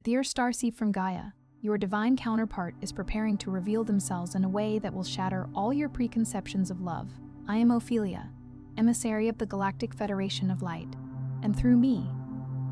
Dear Starseed from Gaia, your divine counterpart is preparing to reveal themselves in a way that will shatter all your preconceptions of love. I am Ophelia, emissary of the Galactic Federation of Light, and through me,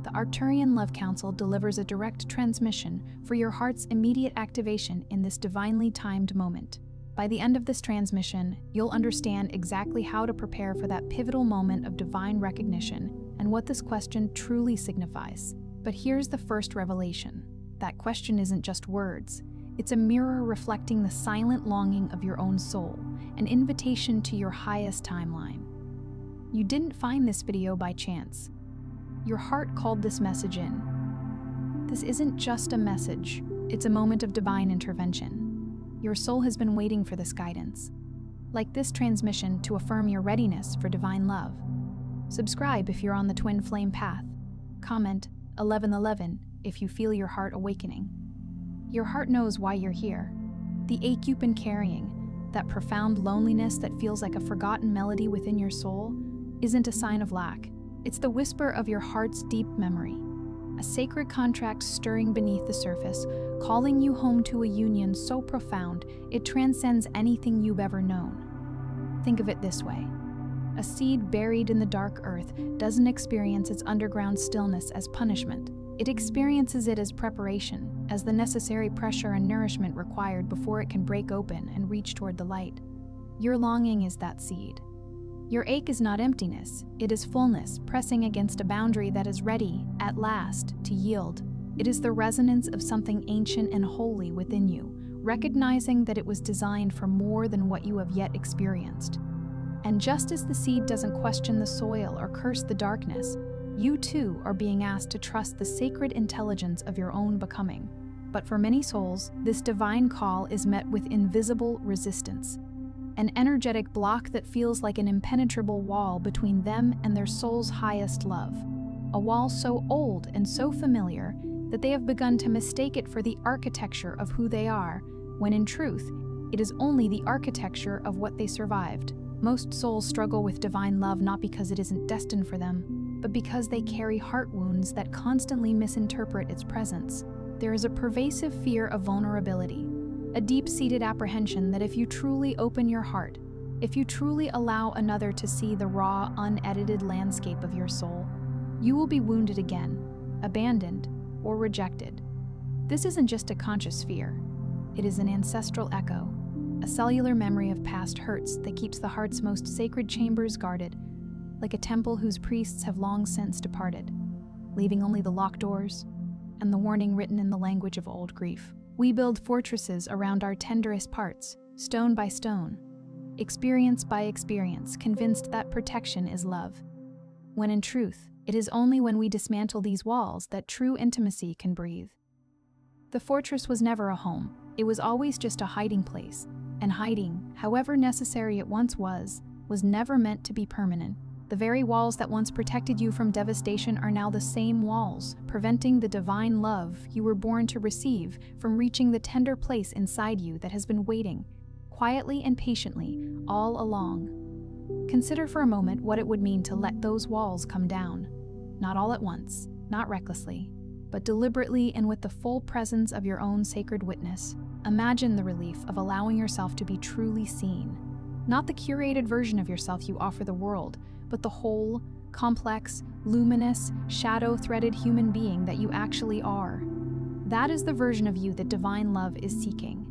the Arcturian Love Council delivers a direct transmission for your heart's immediate activation in this divinely timed moment. By the end of this transmission, you'll understand exactly how to prepare for that pivotal moment of divine recognition and what this question truly signifies. But here's the first revelation. That question isn't just words. It's a mirror reflecting the silent longing of your own soul, an invitation to your highest timeline. You didn't find this video by chance. Your heart called this message in. This isn't just a message, it's a moment of divine intervention. Your soul has been waiting for this guidance. Like this transmission to affirm your readiness for divine love. Subscribe if you're on the twin flame path. Comment 1111 if you feel your heart awakening. Your heart knows why you're here. The ache you've been carrying, that profound loneliness that feels like a forgotten melody within your soul, isn't a sign of lack. It's the whisper of your heart's deep memory, a sacred contract stirring beneath the surface, calling you home to a union so profound it transcends anything you've ever known. Think of it this way. A seed buried in the dark earth doesn't experience its underground stillness as punishment. It experiences it as preparation, as the necessary pressure and nourishment required before it can break open and reach toward the light. Your longing is that seed. Your ache is not emptiness, it is fullness pressing against a boundary that is ready, at last, to yield. It is the resonance of something ancient and holy within you, recognizing that it was designed for more than what you have yet experienced. And just as the seed doesn't question the soil or curse the darkness, you too are being asked to trust the sacred intelligence of your own becoming. But for many souls, this divine call is met with invisible resistance. An energetic block that feels like an impenetrable wall between them and their soul's highest love. A wall so old and so familiar that they have begun to mistake it for the architecture of who they are, when in truth, it is only the architecture of what they survived. Most souls struggle with divine love not because it isn't destined for them, but because they carry heart wounds that constantly misinterpret its presence. There is a pervasive fear of vulnerability, a deep-seated apprehension that if you truly open your heart, if you truly allow another to see the raw, unedited landscape of your soul, you will be wounded again, abandoned, or rejected. This isn't just a conscious fear. It is an ancestral echo, a cellular memory of past hurts that keeps the heart's most sacred chambers guarded, like a temple whose priests have long since departed, leaving only the locked doors and the warning written in the language of old grief. We build fortresses around our tenderest parts, stone by stone, experience by experience, convinced that protection is love. When in truth, it is only when we dismantle these walls that true intimacy can breathe. The fortress was never a home, it was always just a hiding place, and hiding, however necessary it once was never meant to be permanent. The very walls that once protected you from devastation are now the same walls, preventing the divine love you were born to receive from reaching the tender place inside you that has been waiting, quietly and patiently, all along. Consider for a moment what it would mean to let those walls come down. Not all at once, not recklessly, but deliberately and with the full presence of your own sacred witness. Imagine the relief of allowing yourself to be truly seen. Not the curated version of yourself you offer the world, but the whole, complex, luminous, shadow-threaded human being that you actually are. That is the version of you that divine love is seeking.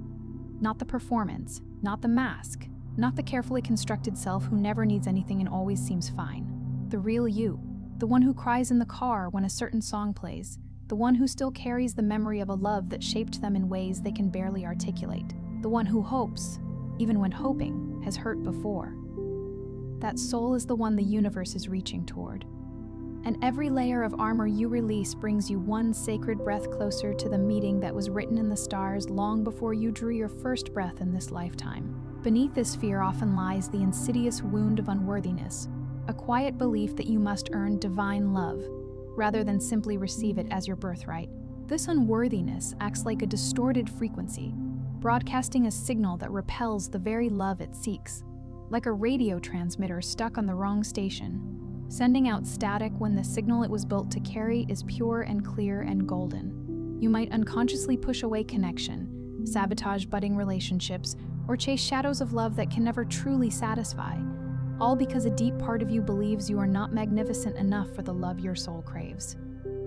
Not the performance, not the mask, not the carefully constructed self who never needs anything and always seems fine. The real you, the one who cries in the car when a certain song plays, the one who still carries the memory of a love that shaped them in ways they can barely articulate, the one who hopes, even when hoping has hurt before. That soul is the one the universe is reaching toward. And every layer of armor you release brings you one sacred breath closer to the meeting that was written in the stars long before you drew your first breath in this lifetime. Beneath this fear often lies the insidious wound of unworthiness, a quiet belief that you must earn divine love, rather than simply receive it as your birthright. This unworthiness acts like a distorted frequency, broadcasting a signal that repels the very love it seeks. Like a radio transmitter stuck on the wrong station, sending out static when the signal it was built to carry is pure and clear and golden. You might unconsciously push away connection, sabotage budding relationships, or chase shadows of love that can never truly satisfy, all because a deep part of you believes you are not magnificent enough for the love your soul craves.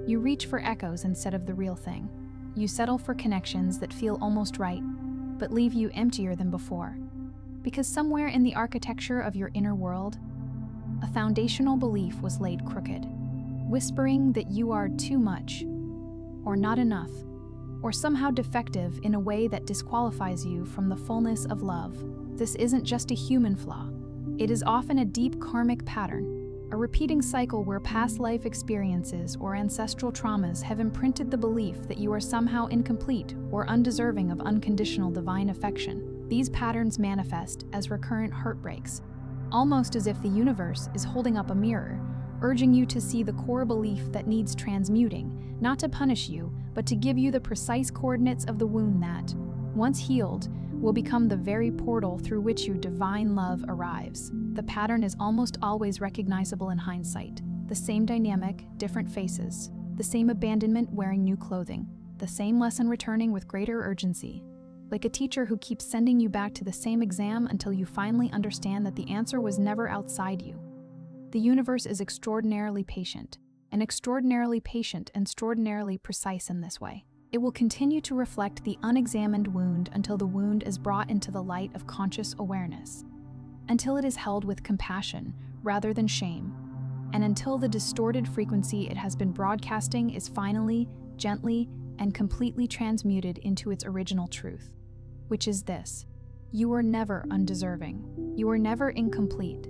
You reach for echoes instead of the real thing. You settle for connections that feel almost right, but leave you emptier than before. Because somewhere in the architecture of your inner world, a foundational belief was laid crooked, whispering that you are too much, or not enough, or somehow defective in a way that disqualifies you from the fullness of love. This isn't just a human flaw. It is often a deep karmic pattern, a repeating cycle where past life experiences or ancestral traumas have imprinted the belief that you are somehow incomplete or undeserving of unconditional divine affection. These patterns manifest as recurrent heartbreaks, almost as if the universe is holding up a mirror, urging you to see the core belief that needs transmuting, not to punish you, but to give you the precise coordinates of the wound that, once healed, will become the very portal through which your divine love arrives. The pattern is almost always recognizable in hindsight. The same dynamic, different faces. The same abandonment wearing new clothing. The same lesson returning with greater urgency. Like a teacher who keeps sending you back to the same exam until you finally understand that the answer was never outside you. The universe is extraordinarily patient, and extraordinarily precise in this way. It will continue to reflect the unexamined wound until the wound is brought into the light of conscious awareness, until it is held with compassion rather than shame, and until the distorted frequency it has been broadcasting is finally, gently, and completely transmuted into its original truth, which is this: you are never undeserving. You are never incomplete.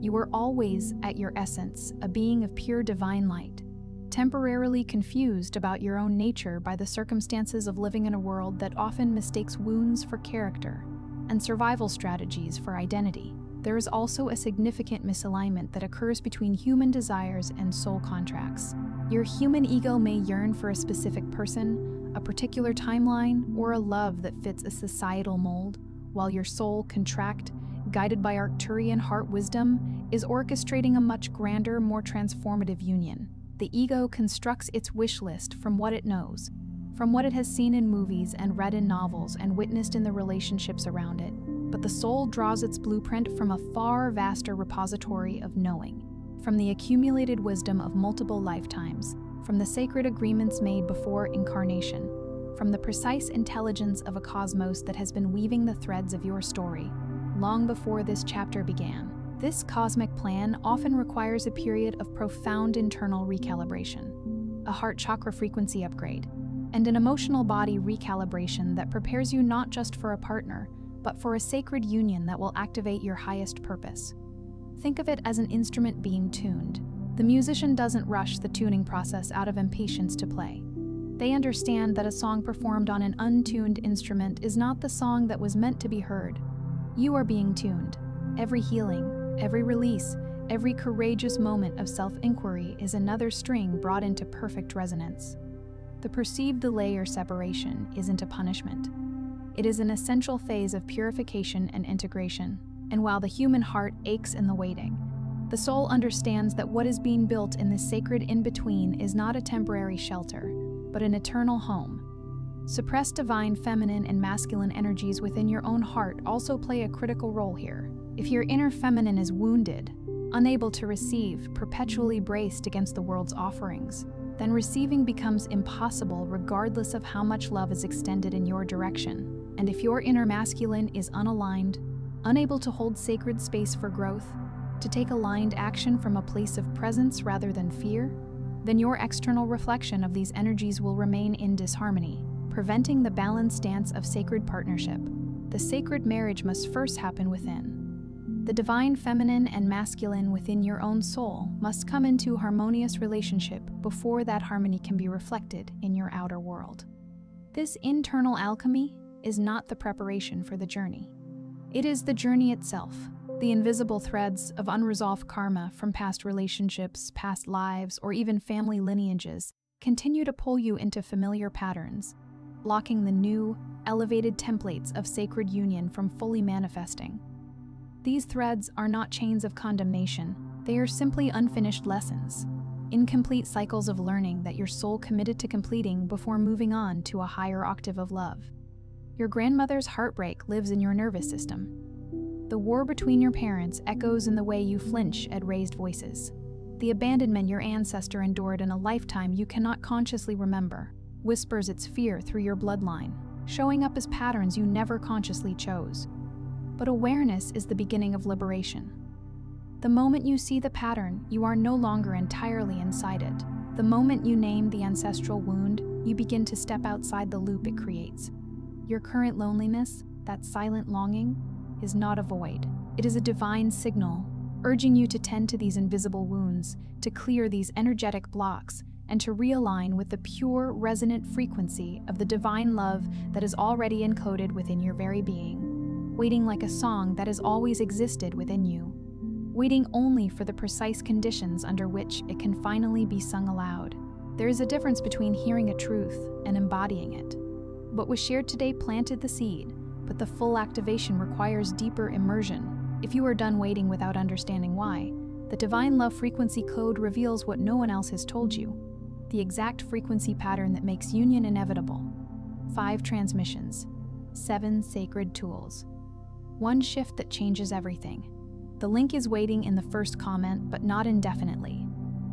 You are always, at your essence, a being of pure divine light, temporarily confused about your own nature by the circumstances of living in a world that often mistakes wounds for character and survival strategies for identity. There is also a significant misalignment that occurs between human desires and soul contracts. Your human ego may yearn for a specific person, a particular timeline, or a love that fits a societal mold, while your soul contract, guided by Arcturian heart wisdom, is orchestrating a much grander, more transformative union. The ego constructs its wish list from what it knows, from what it has seen in movies and read in novels and witnessed in the relationships around it. But the soul draws its blueprint from a far vaster repository of knowing, from the accumulated wisdom of multiple lifetimes, from the sacred agreements made before incarnation, from the precise intelligence of a cosmos that has been weaving the threads of your story long before this chapter began. This cosmic plan often requires a period of profound internal recalibration, a heart chakra frequency upgrade, and an emotional body recalibration that prepares you not just for a partner, but for a sacred union that will activate your highest purpose. Think of it as an instrument being tuned. The musician doesn't rush the tuning process out of impatience to play. They understand that a song performed on an untuned instrument is not the song that was meant to be heard. You are being tuned. Every healing, every release, every courageous moment of self-inquiry is another string brought into perfect resonance. The perceived delay or separation isn't a punishment. It is an essential phase of purification and integration. And while the human heart aches in the waiting, the soul understands that what is being built in this sacred in-between is not a temporary shelter, but an eternal home. Suppressed divine feminine and masculine energies within your own heart also play a critical role here. If your inner feminine is wounded, unable to receive, perpetually braced against the world's offerings, then receiving becomes impossible regardless of how much love is extended in your direction. And if your inner masculine is unaligned, unable to hold sacred space for growth, to take aligned action from a place of presence rather than fear, then your external reflection of these energies will remain in disharmony, preventing the balanced dance of sacred partnership. The sacred marriage must first happen within. The divine feminine and masculine within your own soul must come into harmonious relationship before that harmony can be reflected in your outer world. This internal alchemy is not the preparation for the journey. It is the journey itself. The invisible threads of unresolved karma from past relationships, past lives, or even family lineages continue to pull you into familiar patterns, blocking the new, elevated templates of sacred union from fully manifesting. These threads are not chains of condemnation, they are simply unfinished lessons. incomplete cycles of learning that your soul committed to completing before moving on to a higher octave of love. Your grandmother's heartbreak lives in your nervous system. The war between your parents echoes in the way you flinch at raised voices. The abandonment your ancestor endured in a lifetime you cannot consciously remember whispers its fear through your bloodline, showing up as patterns you never consciously chose. But awareness is the beginning of liberation. The moment you see the pattern, you are no longer entirely inside it. The moment you name the ancestral wound, you begin to step outside the loop it creates. Your current loneliness, that silent longing, is not a void. It is a divine signal, urging you to tend to these invisible wounds, to clear these energetic blocks, and to realign with the pure, resonant frequency of the divine love that is already encoded within your very being, waiting like a song that has always existed within you, waiting only for the precise conditions under which it can finally be sung aloud. There is a difference between hearing a truth and embodying it. What was shared today planted the seed, but the full activation requires deeper immersion. If you are done waiting without understanding why, the divine love frequency code reveals what no one else has told you, the exact frequency pattern that makes union inevitable. 5 transmissions, 7 sacred tools, 1 shift that changes everything. The link is waiting in the first comment, but not indefinitely.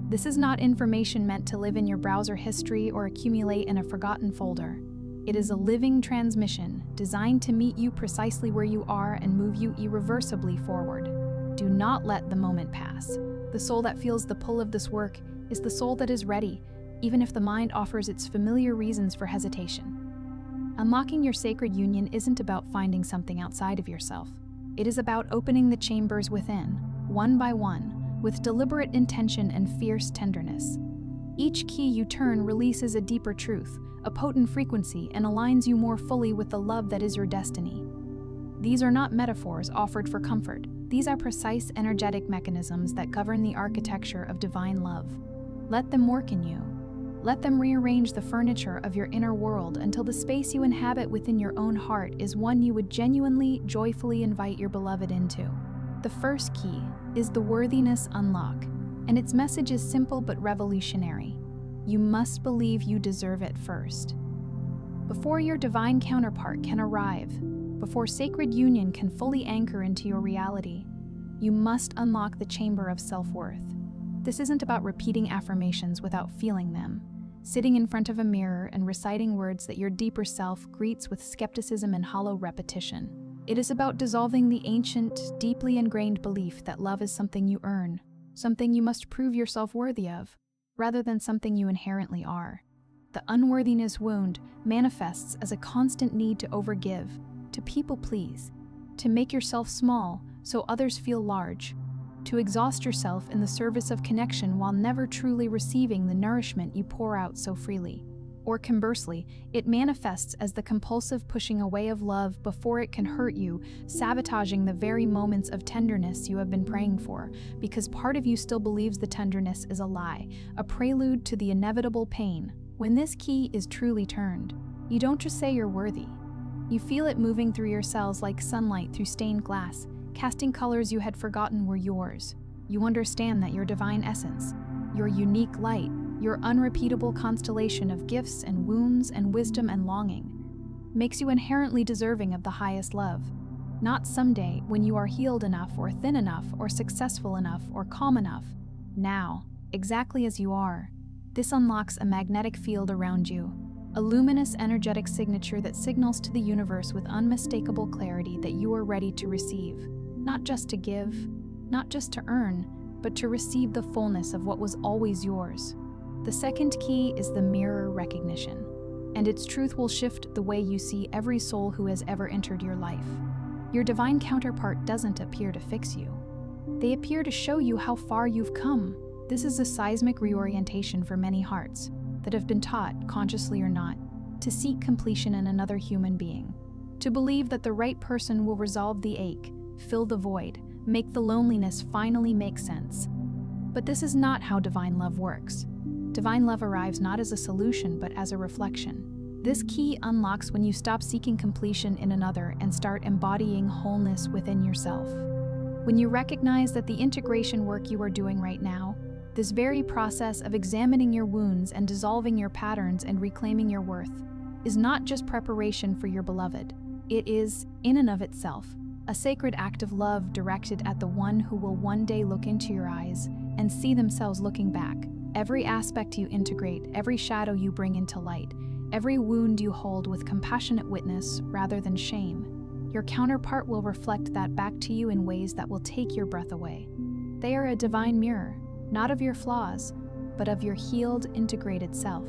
This is not information meant to live in your browser history or accumulate in a forgotten folder. It is a living transmission designed to meet you precisely where you are and move you irreversibly forward. Do not let the moment pass. The soul that feels the pull of this work is the soul that is ready, even if the mind offers its familiar reasons for hesitation. Unlocking your sacred union isn't about finding something outside of yourself. It is about opening the chambers within, one by one, with deliberate intention and fierce tenderness. Each key you turn releases a deeper truth, a potent frequency, and aligns you more fully with the love that is your destiny. These are not metaphors offered for comfort. These are precise energetic mechanisms that govern the architecture of divine love. Let them work in you. Let them rearrange the furniture of your inner world until the space you inhabit within your own heart is one you would genuinely, joyfully invite your beloved into. The first key is the worthiness unlock, and its message is simple but revolutionary. You must believe you deserve it first. Before your divine counterpart can arrive, before sacred union can fully anchor into your reality, you must unlock the chamber of self-worth. This isn't about repeating affirmations without feeling them, sitting in front of a mirror and reciting words that your deeper self greets with skepticism and hollow repetition. It is about dissolving the ancient, deeply ingrained belief that love is something you earn, something you must prove yourself worthy of, rather than something you inherently are. The unworthiness wound manifests as a constant need to overgive, to people please, to make yourself small so others feel large, to exhaust yourself in the service of connection while never truly receiving the nourishment you pour out so freely. Or conversely, it manifests as the compulsive pushing away of love before it can hurt you, sabotaging the very moments of tenderness you have been praying for, because part of you still believes the tenderness is a lie, a prelude to the inevitable pain. When this key is truly turned, you don't just say you're worthy. You feel it moving through your cells like sunlight through stained glass, casting colors you had forgotten were yours. You understand that your divine essence, your unique light, your unrepeatable constellation of gifts and wounds and wisdom and longing, makes you inherently deserving of the highest love. Not someday when you are healed enough or thin enough or successful enough or calm enough. Now, exactly as you are. This unlocks a magnetic field around you, a luminous energetic signature that signals to the universe with unmistakable clarity that you are ready to receive. Not just to give, not just to earn, but to receive the fullness of what was always yours. The second key is the mirror recognition, and its truth will shift the way you see every soul who has ever entered your life. Your divine counterpart doesn't appear to fix you. They appear to show you how far you've come. This is a seismic reorientation for many hearts that have been taught, consciously or not, to seek completion in another human being, to believe that the right person will resolve the ache, fill the void, make the loneliness finally make sense. But this is not how divine love works. Divine love arrives not as a solution, but as a reflection. This key unlocks when you stop seeking completion in another and start embodying wholeness within yourself. When you recognize that the integration work you are doing right now, This very process of examining your wounds and dissolving your patterns and reclaiming your worth is not just preparation for your beloved. It is, in and of itself, a sacred act of love directed at the one who will one day look into your eyes and see themselves looking back. Every aspect you integrate, every shadow you bring into light, every wound you hold with compassionate witness rather than shame, your counterpart will reflect that back to you in ways that will take your breath away. They are a divine mirror, not of your flaws, but of your healed, integrated self.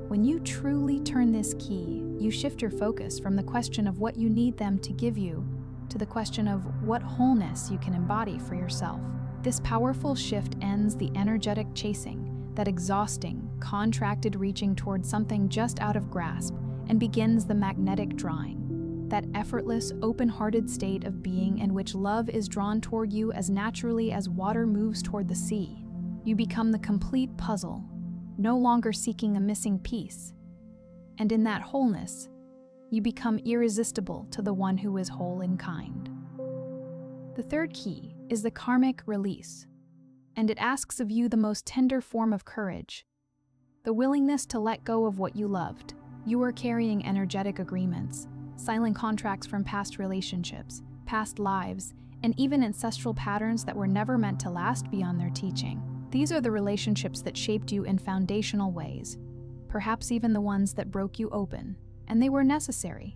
When you truly turn this key, you shift your focus from the question of what you need them to give you to the question of what wholeness you can embody for yourself. This powerful shift ends the energetic chasing, that exhausting, contracted reaching towards something just out of grasp, and begins the magnetic drawing, that effortless, open-hearted state of being in which love is drawn toward you as naturally as water moves toward the sea. You become the complete puzzle, no longer seeking a missing piece. And in that wholeness, you become irresistible to the one who is whole in kind. The third key is the karmic release, and it asks of you the most tender form of courage, the willingness to let go of what you loved. You are carrying energetic agreements, silent contracts from past relationships, past lives, and even ancestral patterns that were never meant to last beyond their teaching. These are the relationships that shaped you in foundational ways, perhaps even the ones that broke you open. And they were necessary,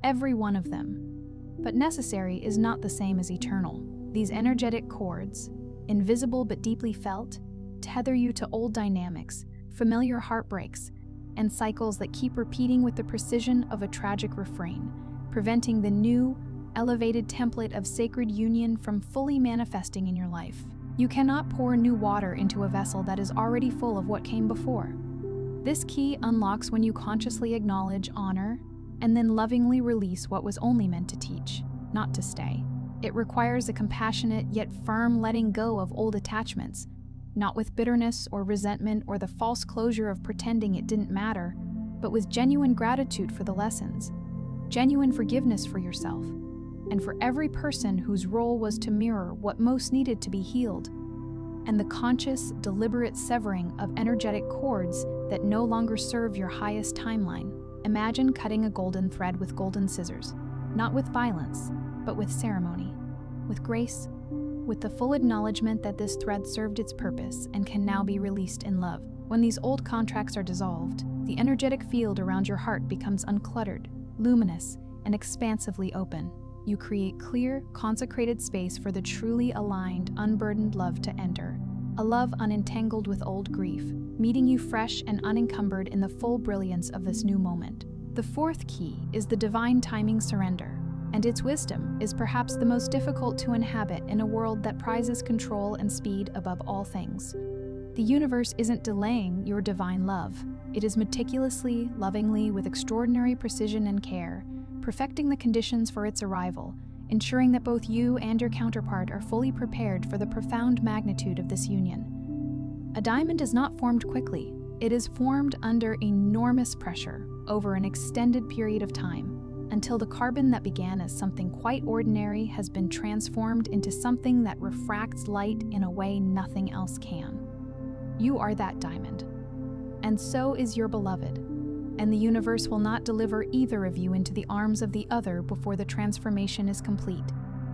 every one of them. But necessary is not the same as eternal. These energetic cords, invisible but deeply felt, tether you to old dynamics, familiar heartbreaks, and cycles that keep repeating with the precision of a tragic refrain, preventing the new, elevated template of sacred union from fully manifesting in your life. You cannot pour new water into a vessel that is already full of what came before. This key unlocks when you consciously acknowledge, honor, and then lovingly release what was only meant to teach, not to stay. It requires a compassionate yet firm letting go of old attachments, not with bitterness or resentment or the false closure of pretending it didn't matter, but with genuine gratitude for the lessons, genuine forgiveness for yourself, and for every person whose role was to mirror what most needed to be healed, and the conscious, deliberate severing of energetic cords that no longer serve your highest timeline. Imagine cutting a golden thread with golden scissors, not with violence, but with ceremony, with grace, with the full acknowledgement that this thread served its purpose and can now be released in love. When these old contracts are dissolved, the energetic field around your heart becomes uncluttered, luminous, and expansively open. You create clear, consecrated space for the truly aligned, unburdened love to enter, a love unentangled with old grief, meeting you fresh and unencumbered in the full brilliance of this new moment. The fourth key is the divine timing surrender, and its wisdom is perhaps the most difficult to inhabit in a world that prizes control and speed above all things. The universe isn't delaying your divine love. It is meticulously, lovingly, with extraordinary precision and care, perfecting the conditions for its arrival, ensuring that both you and your counterpart are fully prepared for the profound magnitude of this union. A diamond is not formed quickly. It is formed under enormous pressure over an extended period of time, until the carbon that began as something quite ordinary has been transformed into something that refracts light in a way nothing else can. You are that diamond, and so is your beloved. And the universe will not deliver either of you into the arms of the other before the transformation is complete,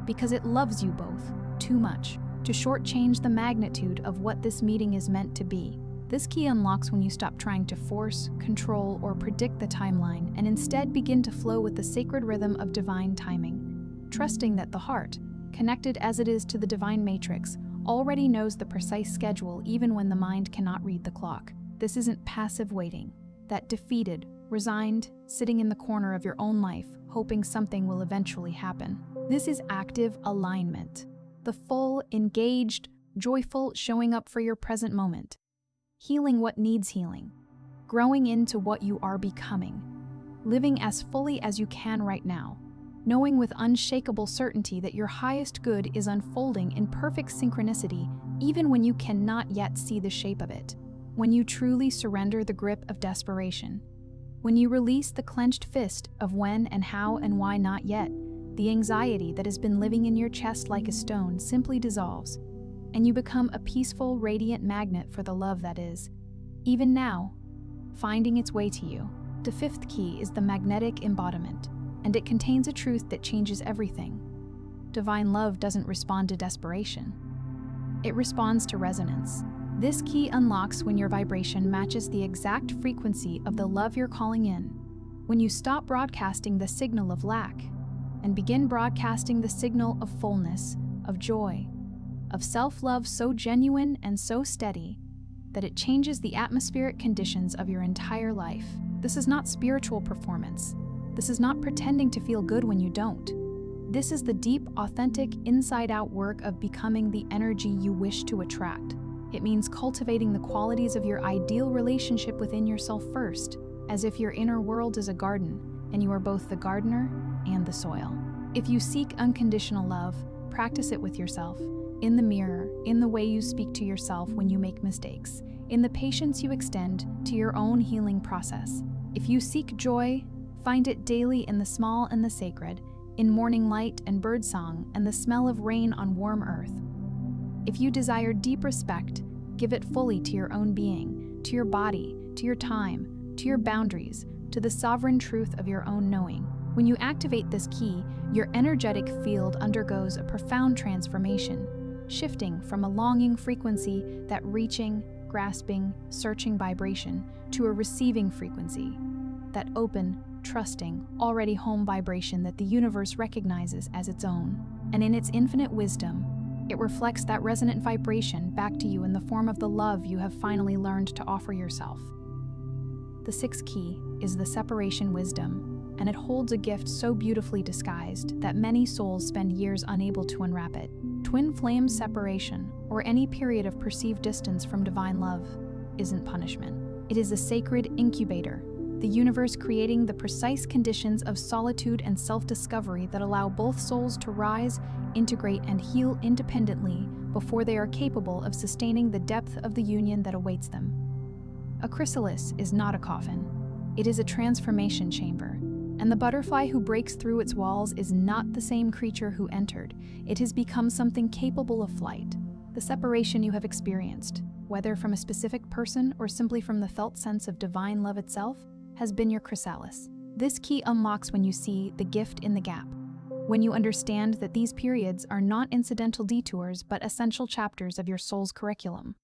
because it loves you both too much to shortchange the magnitude of what this meeting is meant to be. This key unlocks when you stop trying to force, control, or predict the timeline and instead begin to flow with the sacred rhythm of divine timing, trusting that the heart, connected as it is to the divine matrix, already knows the precise schedule even when the mind cannot read the clock. This isn't passive waiting, that defeated, resigned, sitting in the corner of your own life, hoping something will eventually happen. This is active alignment, the full, engaged, joyful showing up for your present moment, healing what needs healing, growing into what you are becoming, living as fully as you can right now, knowing with unshakable certainty that your highest good is unfolding in perfect synchronicity even when you cannot yet see the shape of it. When you truly surrender the grip of desperation, when you release the clenched fist of when and how and why not yet, the anxiety that has been living in your chest like a stone simply dissolves, and you become a peaceful, radiant magnet for the love that is, even now, finding its way to you. The fifth key is the magnetic embodiment, and it contains a truth that changes everything. Divine love doesn't respond to desperation. It responds to resonance. This key unlocks when your vibration matches the exact frequency of the love you're calling in. When you stop broadcasting the signal of lack and begin broadcasting the signal of fullness, of joy, of self-love so genuine and so steady that it changes the atmospheric conditions of your entire life. This is not spiritual performance. This is not pretending to feel good when you don't. This is the deep, authentic, inside-out work of becoming the energy you wish to attract. It means cultivating the qualities of your ideal relationship within yourself first, as if your inner world is a garden, and you are both the gardener and the soil. If you seek unconditional love, practice it with yourself, in the mirror, in the way you speak to yourself when you make mistakes, in the patience you extend to your own healing process. If you seek joy, find it daily in the small and the sacred, in morning light and birdsong and the smell of rain on warm earth. If you desire deep respect, give it fully to your own being, to your body, to your time, to your boundaries, to the sovereign truth of your own knowing. When you activate this key, your energetic field undergoes a profound transformation, shifting from a longing frequency, that reaching, grasping, searching vibration, to a receiving frequency, that open, trusting, already home vibration that the universe recognizes as its own. And in its infinite wisdom, it reflects that resonant vibration back to you in the form of the love you have finally learned to offer yourself. The sixth key is the separation wisdom, and it holds a gift so beautifully disguised that many souls spend years unable to unwrap it. Twin flame separation, or any period of perceived distance from divine love, isn't punishment. It is a sacred incubator, the universe creating the precise conditions of solitude and self-discovery that allow both souls to rise, integrate, and heal independently before they are capable of sustaining the depth of the union that awaits them. A chrysalis is not a coffin. It is a transformation chamber, and the butterfly who breaks through its walls is not the same creature who entered. It has become something capable of flight. The separation you have experienced, whether from a specific person or simply from the felt sense of divine love itself, has been your chrysalis. This key unlocks when you see the gift in the gap, when you understand that these periods are not incidental detours but essential chapters of your soul's curriculum,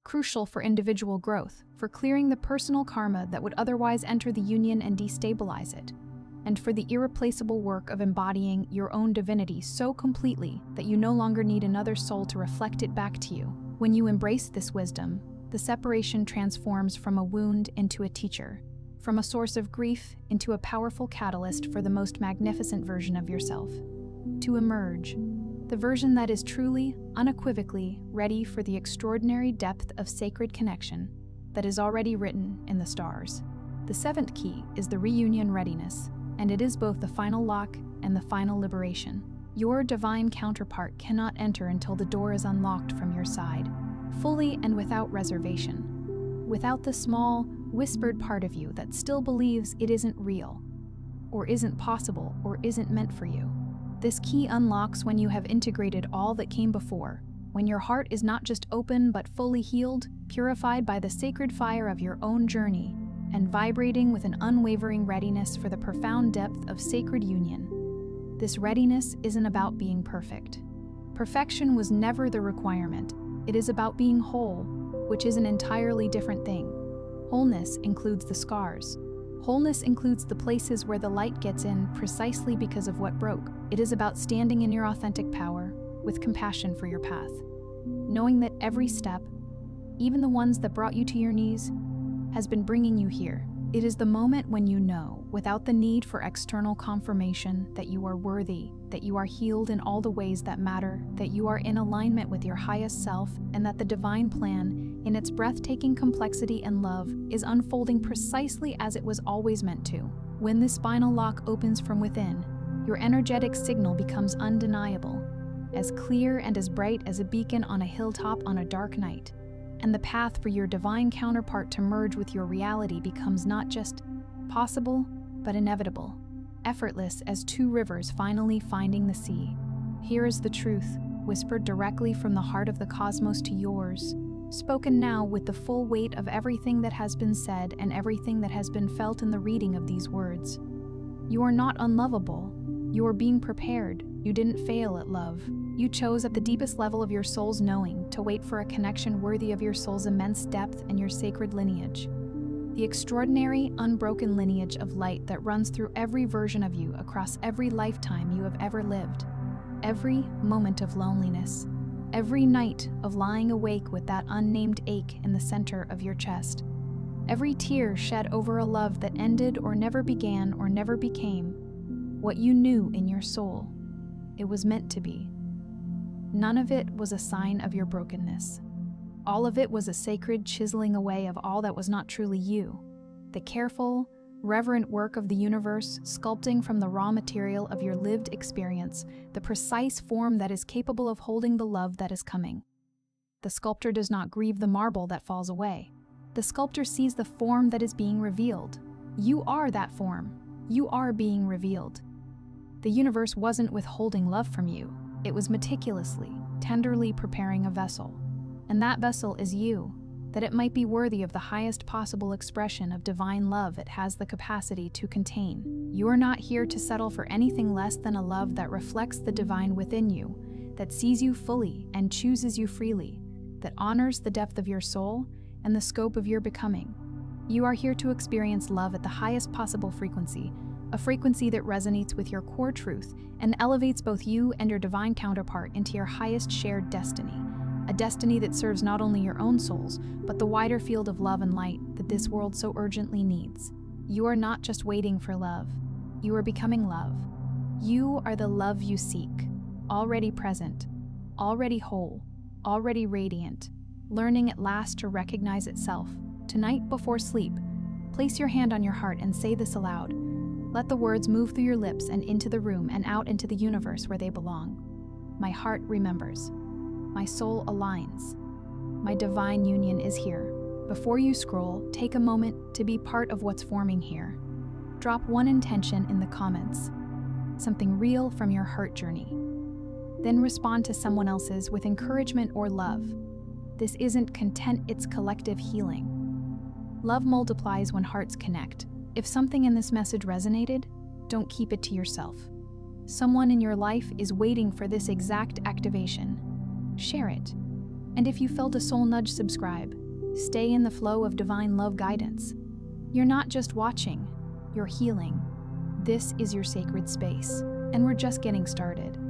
crucial for individual growth, for clearing the personal karma that would otherwise enter the union and destabilize it, and for the irreplaceable work of embodying your own divinity so completely that you no longer need another soul to reflect it back to you. When you embrace this wisdom, the separation transforms from a wound into a teacher, from a source of grief into a powerful catalyst for the most magnificent version of yourself. To emerge, the version that is truly, unequivocally ready for the extraordinary depth of sacred connection that is already written in the stars. The seventh key is the reunion readiness, and it is both the final lock and the final liberation. Your divine counterpart cannot enter until the door is unlocked from your side, fully and without reservation, without the small, whispered part of you that still believes it isn't real, or isn't possible, or isn't meant for you. This key unlocks when you have integrated all that came before, when your heart is not just open but fully healed, purified by the sacred fire of your own journey, and vibrating with an unwavering readiness for the profound depth of sacred union. This readiness isn't about being perfect. Perfection was never the requirement. It is about being whole, which is an entirely different thing. Wholeness includes the scars. Wholeness includes the places where the light gets in precisely because of what broke. It is about standing in your authentic power, with compassion for your path, knowing that every step, even the ones that brought you to your knees, has been bringing you here. It is the moment when you know, without the need for external confirmation, that you are worthy, that you are healed in all the ways that matter, that you are in alignment with your highest self, and that the divine plan, in its breathtaking complexity and love, is unfolding precisely as it was always meant to. When this final lock opens from within, your energetic signal becomes undeniable, as clear and as bright as a beacon on a hilltop on a dark night. And the path for your divine counterpart to merge with your reality becomes not just possible, but inevitable, effortless as two rivers finally finding the sea. Here is the truth. whispered directly from the heart of the cosmos to yours, spoken now with the full weight of everything that has been said and everything that has been felt in the reading of these words. You are not unlovable. You are being prepared. You didn't fail at love. You chose at the deepest level of your soul's knowing to wait for a connection worthy of your soul's immense depth and your sacred lineage. The extraordinary, unbroken lineage of light that runs through every version of you across every lifetime you have ever lived. Every moment of loneliness. Every night of lying awake with that unnamed ache in the center of your chest. Every tear shed over a love that ended or never began or never became what you knew in your soul it was meant to be. None of it was a sign of your brokenness. All of it was a sacred chiseling away of all that was not truly you. The careful, reverent work of the universe sculpting from the raw material of your lived experience the precise form that is capable of holding the love that is coming. The sculptor does not grieve the marble that falls away. The sculptor sees the form that is being revealed. You are that form. You are being revealed. The universe wasn't withholding love from you. It was meticulously, tenderly preparing a vessel. And that vessel is you, that it might be worthy of the highest possible expression of divine love it has the capacity to contain. You are not here to settle for anything less than a love that reflects the divine within you, that sees you fully and chooses you freely, that honors the depth of your soul and the scope of your becoming. You are here to experience love at the highest possible frequency, a frequency that resonates with your core truth and elevates both you and your divine counterpart into your highest shared destiny, a destiny that serves not only your own souls, but the wider field of love and light that this world so urgently needs. You are not just waiting for love. You are becoming love. You are the love you seek, already present, already whole, already radiant, learning at last to recognize itself. Tonight, before sleep, place your hand on your heart and say this aloud. Let the words move through your lips and into the room and out into the universe where they belong. My heart remembers. My soul aligns. My divine union is here. Before you scroll, take a moment to be part of what's forming here. Drop one intention in the comments, something real from your heart journey. Then respond to someone else's with encouragement or love. This isn't content, it's collective healing. Love multiplies when hearts connect. If something in this message resonated, don't keep it to yourself. Someone in your life is waiting for this exact activation. Share it. And if you felt a soul nudge, subscribe. Stay in the flow of divine love guidance. You're not just watching, you're healing. This is your sacred space, and we're just getting started.